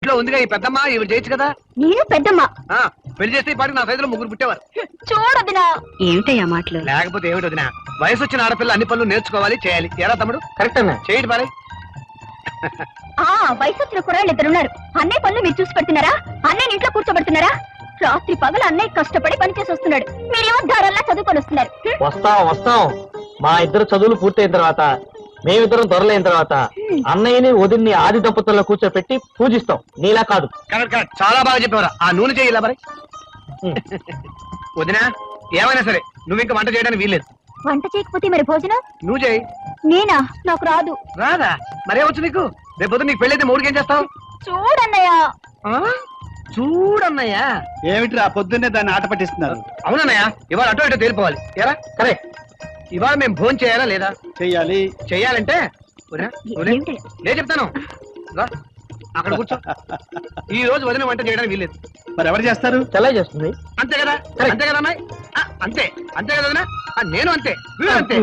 ఇంట్లో ఉందిగా ఈ పెద్దమ్మ ఇవి చేయొచ్చు కదా. నేను పెద్దమ్మ. పెళ్లి చేస్తే ఈ పాటికి నా సైజులో 3 పుట్టేవారు. చూడొద్దునా. ఏమిటయ్యా మాటలు? లేకపోతే ఏమిటి వదినా, వయసు వచ్చిన ఆడపిల్ల అన్ని పనులు నేర్చుకోవాలి, చేయాలి. ఎలా తమ్ముడు? కరెక్ట్ అన్నా, చేయండి బాలే. వయసు వచ్చిన కుర్రాళ్ళు ఇద్దరున్నారు. అన్నయ్య పనులు మీరు చూసి పెడుతున్నారా? అన్నయ్య ఇంట్లో కూర్చోబెడుతున్నారా? రాత్రి పగలు అన్నయ్య కష్టపడి పనిచేసి వస్తున్నాడు, మీరేమో ధారల్లా చదువుకొని వస్తున్నారు. వస్తాం. మా ఇద్దరు చదువులు పూర్తయిన తర్వాత, మేమిద్దరం దొరలైన తర్వాత అన్నయ్యని వదిన్ని ఆది దంపతుల్లో కూర్చోపెట్టి పూజిస్తాం. నీలా కాదు. కరెక్ట్ కరెక్ట్, చాలా బాగా చెప్పేవారా. ఆ నూనె చేయి ఇలా మరి. వదినా ఏమైనా సరే నువ్వు ఇంకా వంట చేయడానికి వీల్లేదు. వంట చేయకపోతే మరి భోజనం నువ్వు చేయి. నేనా? నాకు రాదు. రాదా? మరేవచ్చు నీకు. రేపు పొద్దున్న నీకు పెళ్ళైతే 3కి ఏం చేస్తావు? చూడన్నయ్య. చూడన్నయ్యా. ఏమిట్రా పొద్దున్నే దాన్ని ఆట పట్టిస్తున్నారు? అవునన్నయ్య, ఇవాళ అటో ఇటో తేలిపోవాలి. ఎలా? కరెక్ట్. ఇవాళ మేము భోజనం చేయాలా లేదా? చెయ్యాలి. చెయ్యాలంటే నేను చెప్తాను. అక్కడ కూర్చో. ఈ రోజు వదిన వంట చేయడానికి వీల్లేదు. మరి ఎవరు చేస్తారు? తెల్ల చేస్తుంది. అంతే కదా? అంతే కదా అమ్మాయి? అంతే అంతే కదా వదినా? నేను అంతే, వీడు అంతే.